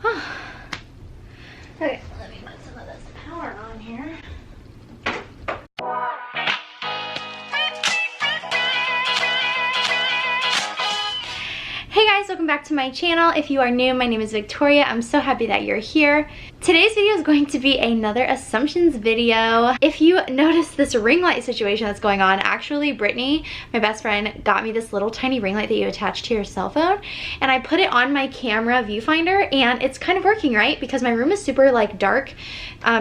Okay, let me put some of this power on here. Hey guys, welcome back to my channel. If you are new, my name is Victoria. I'm so happy that you're here. Today's video is going to be another assumptions video. If you notice this ring light situation that's going on, actually Brittany, my best friend, got me this little tiny ring light that you attach to your cell phone, and I put it on my camera viewfinder, and it's kind of working, right? Because my room is super like dark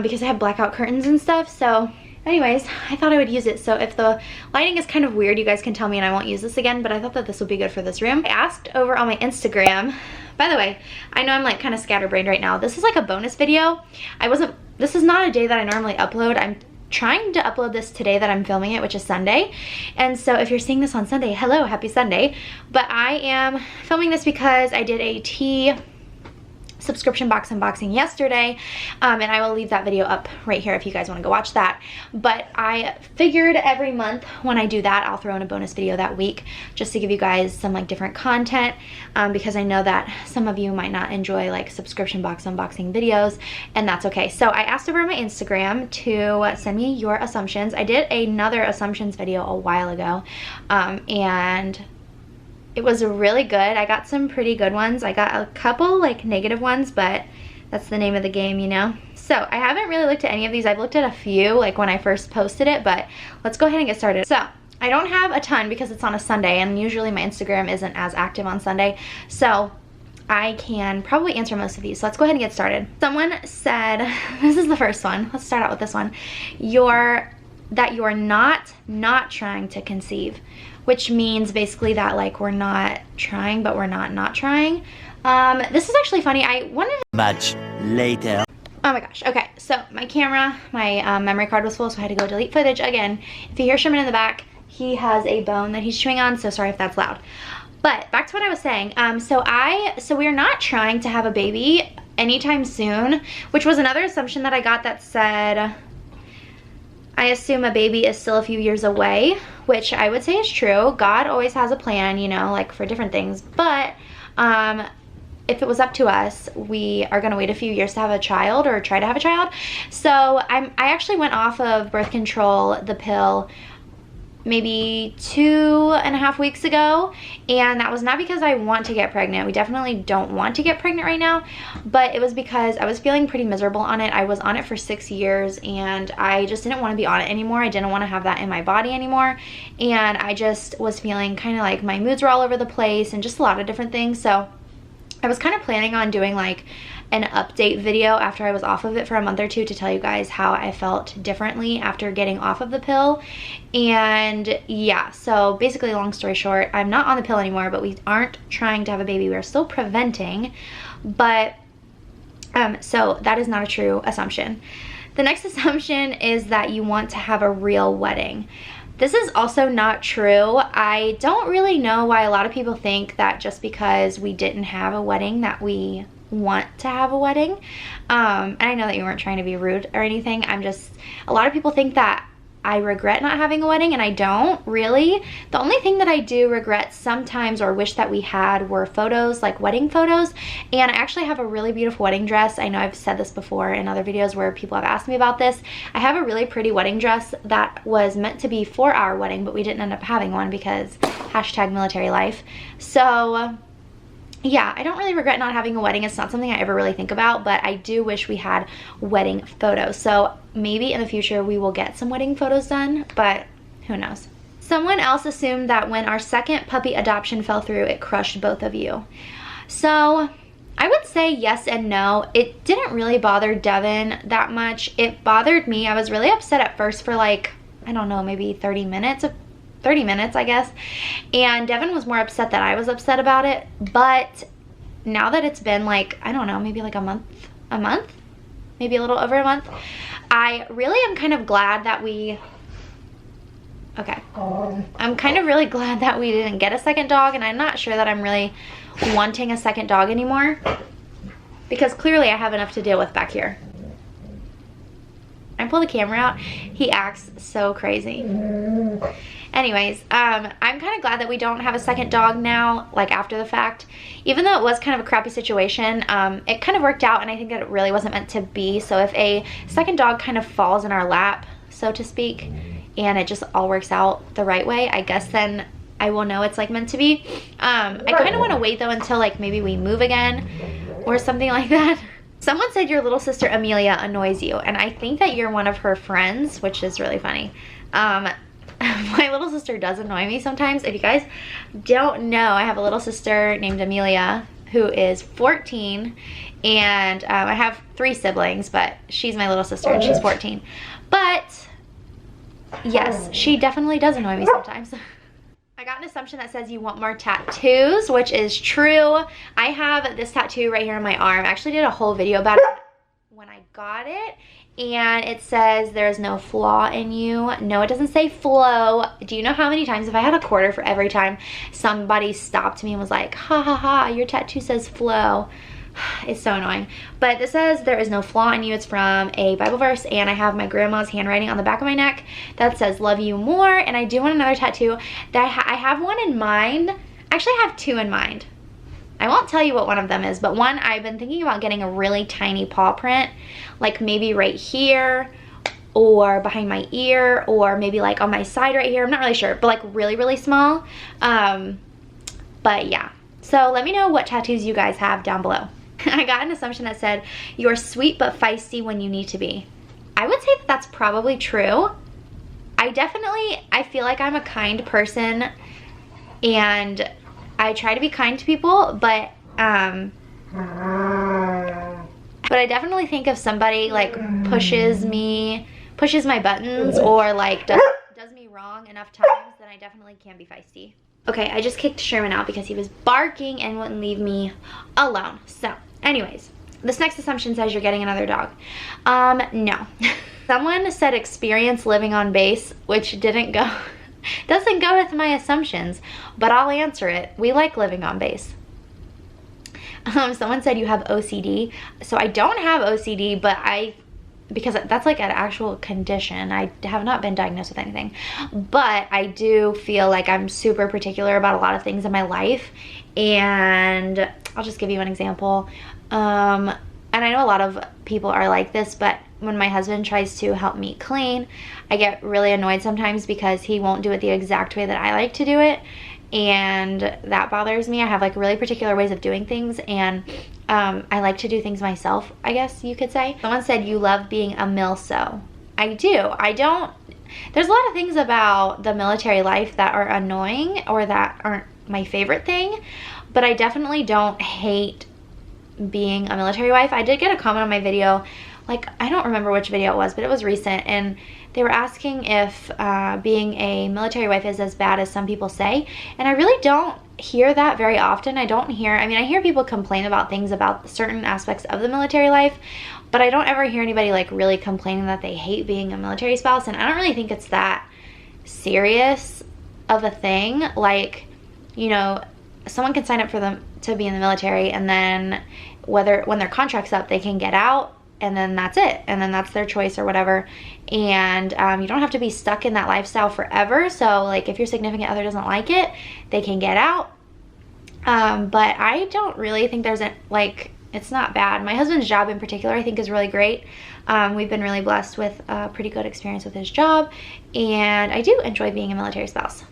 because I have blackout curtains and stuff. So anyways, I thought I would use it. So if the lighting is kind of weird, you guys can tell me and I won't use this again, but I thought that this would be good for this room. I asked over on my Instagram, by the way, I know I'm like kind of scatterbrained right now. This is like a bonus video. This is not a day that I normally upload. I'm trying to upload this today that I'm filming it, which is Sunday. And so if you're seeing this on Sunday, hello, happy Sunday. But I am filming this because I did a tea subscription box unboxing yesterday, and I will leave that video up right here if you guys want to go watch that. But I figured every month when I do that, I'll throw in a bonus video that week just to give you guys some like different content, because I know that some of you might not enjoy like subscription box unboxing videos, and that's okay. So I asked over on my Instagram to send me your assumptions. I did another assumptions video a while ago, and it was really good. I got some pretty good ones. I got a couple like negative ones, but that's the name of the game, you know? So I haven't really looked at any of these. I've looked at a few like when I first posted it, but let's go ahead and get started. So I don't have a ton because it's on a Sunday, and usually my Instagram isn't as active on Sunday. So I can probably answer most of these. So let's go ahead and get started. Someone said, this is the first one. Let's start out with this one. That you're not trying to conceive, which means basically that like we're not trying, but we're not trying. This is actually funny. I wanted much later. Oh my gosh. Okay, so my camera, my memory card was full, so I had to go delete footage again. If you hear Sherman in the back, he has a bone that he's chewing on, so sorry if that's loud. But back to what I was saying. So we're not trying to have a baby anytime soon, which was another assumption that I got that said, I assume a baby is still a few years away, which I would say is true. God always has a plan, you know, like for different things. But if it was up to us, we are gonna wait a few years to have a child or try to have a child. So I actually went off of birth control, the pill, maybe 2.5 weeks ago, and that was not because I want to get pregnant. We definitely don't want to get pregnant right now, but it was because I was feeling pretty miserable on it. I was on it for 6 years, and I just didn't want to be on it anymore. I didn't want to have that in my body anymore, and I just was feeling kind of like my moods were all over the place and just a lot of different things. So I was kind of planning on doing like an update video after I was off of it for a month or two to tell you guys how I felt differently after getting off of the pill. And yeah, so basically long story short, I'm not on the pill anymore, but we aren't trying to have a baby. We're still preventing, but so that is not a true assumption. The next assumption is that you want to have a real wedding. This is also not true. I don't really know why a lot of people think that just because we didn't have a wedding that we want to have a wedding. And I know that you weren't trying to be rude or anything. A lot of people think that I regret not having a wedding, and I don't really. The only thing that I do regret sometimes or wish that we had were photos, like wedding photos. And I actually have a really beautiful wedding dress. I know I've said this before in other videos where people have asked me about this. I have a really pretty wedding dress that was meant to be for our wedding, but we didn't end up having one because #military life. So yeah, I don't really regret not having a wedding. It's not something I ever really think about, but I do wish we had wedding photos. So maybe in the future we will get some wedding photos done, but who knows. Someone else assumed that when our second puppy adoption fell through, it crushed both of you. So I would say yes and no. It didn't really bother Devin that much. It bothered me. I was really upset at first for like, I don't know, maybe 30 minutes, I guess. And Devin was more upset that I was upset about it. But now that it's been like, I don't know, maybe like a month, maybe a little over a month, I really am kind of glad that I'm kind of really glad that we didn't get a second dog, and I'm not sure that I'm really wanting a second dog anymore because clearly I have enough to deal with back here. to pull the camera out. He acts so crazy. Anyways, I'm kind of glad that we don't have a second dog now, like after the fact. Even though it was kind of a crappy situation, it kind of worked out, and I think that it really wasn't meant to be. So if a second dog kind of falls in our lap, so to speak, and it just all works out the right way, I guess then I will know it's like meant to be. I kind of want to wait though until like maybe we move again or something like that. Someone said your little sister Amelia annoys you, and I think that you're one of her friends, which is really funny. My little sister does annoy me sometimes. If you guys don't know, I have a little sister named Amelia who is 14, and I have 3 siblings, but she's my little sister and she's 14. But yes, she definitely does annoy me sometimes. I got an assumption that says you want more tattoos, which is true. I have this tattoo right here on my arm. I actually did a whole video about it when I got it, and it says there's no flaw in you. No, it doesn't say flow. Do you know how many times, if I had a quarter for every time somebody stopped me and was like, ha ha ha, your tattoo says flow. It's so annoying. But this says there is no flaw in you. It's from a Bible verse, and I have my grandma's handwriting on the back of my neck that says love you more. And I do want another tattoo. That I have one in mind. Actually, I have 2 in mind. I won't tell you what one of them is, but one, I've been thinking about getting a really tiny paw print, like maybe right here or behind my ear, or maybe like on my side right here. I'm not really sure, but like really, really small. But yeah, so let me know what tattoos you guys have down below. I got an assumption that said you're sweet but feisty when you need to be. I would say that that's probably true. I feel like I'm a kind person, and I try to be kind to people, but I definitely think if somebody like pushes my buttons, or like does me wrong enough times, then I definitely can be feisty. Okay, I just kicked Sherman out because he was barking and wouldn't leave me alone. So anyways, this next assumption says you're getting another dog. No. Someone said experience living on base, which doesn't go with my assumptions, but I'll answer it. We like living on base. Someone said you have OCD. So I don't have OCD, but because that's like an actual condition. I have not been diagnosed with anything, but I do feel like I'm super particular about a lot of things in my life. And I'll just give you an example. And I know a lot of people are like this, but when my husband tries to help me clean, I get really annoyed sometimes because he won't do it the exact way that I like to do it, and that bothers me. I have like really particular ways of doing things, and I like to do things myself, I guess you could say. Someone said you love being a milso. I do. There's a lot of things about the military life that are annoying or that aren't my favorite thing, but I definitely don't hate being a military wife. I did get a comment on my video, like I don't remember which video it was, but it was recent, and they were asking if being a military wife is as bad as some people say, and I really don't hear that very often. I hear people complain about things about certain aspects of the military life, but I don't ever hear anybody like really complaining that they hate being a military spouse, and I don't really think it's that serious of a thing. Like, you know, someone can sign up for them to be in the military, and then when their contract's up, they can get out, and then that's it, and then that's their choice or whatever. And you don't have to be stuck in that lifestyle forever. So like if your significant other doesn't like it, they can get out. But I don't really think it's not bad. My husband's job in particular I think is really great. We've been really blessed with a pretty good experience with his job, and I do enjoy being a military spouse.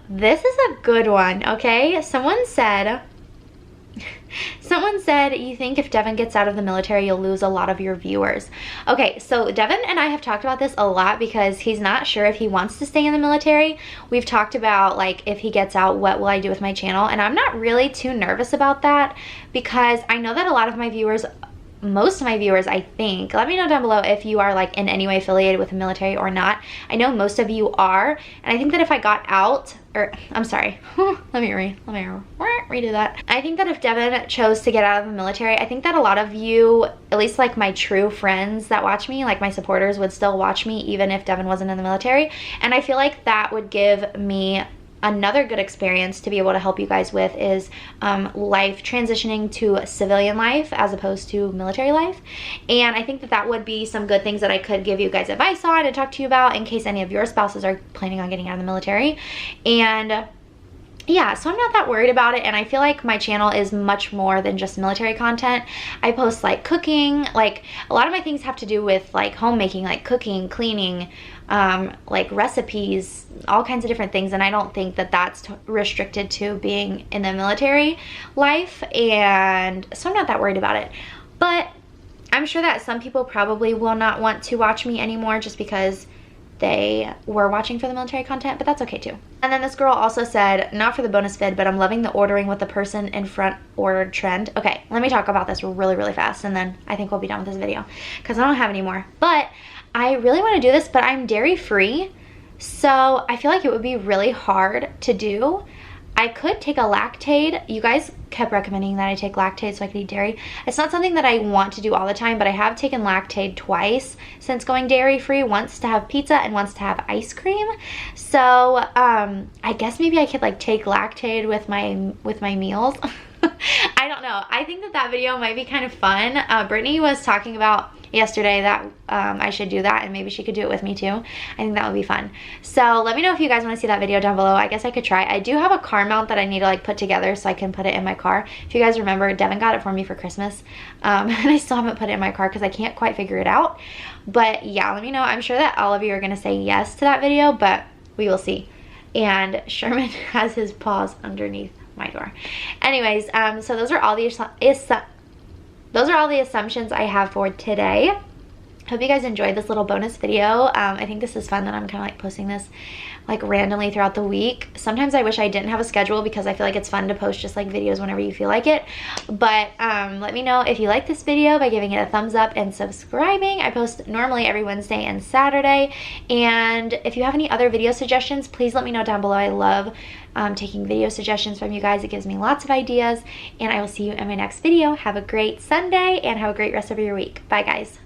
This is a good one, okay? Someone said you think if Devin gets out of the military, you'll lose a lot of your viewers. Okay, so Devin and I have talked about this a lot because he's not sure if he wants to stay in the military. We've talked about like if he gets out, what will I do with my channel? And I'm not really too nervous about that because I know that a lot of my viewers, most of my viewers, I think, let me know down below if you are like in any way affiliated with the military or not. I know most of you are, and I think that if I got out, or I'm sorry, let me redo that. I think that if Devin chose to get out of the military, I think that a lot of you, at least like my true friends that watch me, like my supporters, would still watch me even if Devin wasn't in the military. And I feel like that would give me another good experience to be able to help you guys with is life transitioning to civilian life as opposed to military life. And I think that that would be some good things that I could give you guys advice on and talk to you about in case any of your spouses are planning on getting out of the military. And yeah, so I'm not that worried about it, and I feel like my channel is much more than just military content. I post like cooking, like a lot of my things have to do with like homemaking, like cooking, cleaning, like recipes, all kinds of different things, and I don't think that that's restricted to being in the military life, and so I'm not that worried about it. But I'm sure that some people probably will not want to watch me anymore just because they were watching for the military content, but that's okay too. And then this girl also said, not for the bonus vid, but I'm loving the ordering with the person in front ordered trend. Okay, let me talk about this really fast, and then I think we'll be done with this video because I don't have any more. But I really want to do this, but I'm dairy free, so I feel like it would be really hard to do. I could take a Lactaid. You guys kept recommending that I take Lactaid so I could eat dairy. It's not something that I want to do all the time, but I have taken Lactaid twice since going dairy free, once to have pizza and once to have ice cream. So I guess maybe I could like take Lactaid with my meals. I don't know. I think that that video might be kind of fun. Brittany was talking about yesterday that I should do that, and maybe she could do it with me too. I think that would be fun. So let me know if you guys want to see that video down below. I guess I could try. I do have a car mount that I need to like put together so I can put it in my car. If you guys remember, Devin got it for me for Christmas, and I still haven't put it in my car because I can't quite figure it out. But yeah, let me know. I'm sure that all of you are going to say yes to that video, but we will see. And Sherman has his paws underneath my door. Anyways, so those are all the assumptions I have for today. Hope you guys enjoyed this little bonus video. I think this is fun that I'm kind of like posting this like randomly throughout the week. Sometimes I wish I didn't have a schedule because I feel like it's fun to post just like videos whenever you feel like it. But let me know if you like this video by giving it a thumbs up and subscribing. I post normally every Wednesday and Saturday. And if you have any other video suggestions, please let me know down below. I love taking video suggestions from you guys. It gives me lots of ideas. And I will see you in my next video. Have a great Sunday and have a great rest of your week. Bye guys.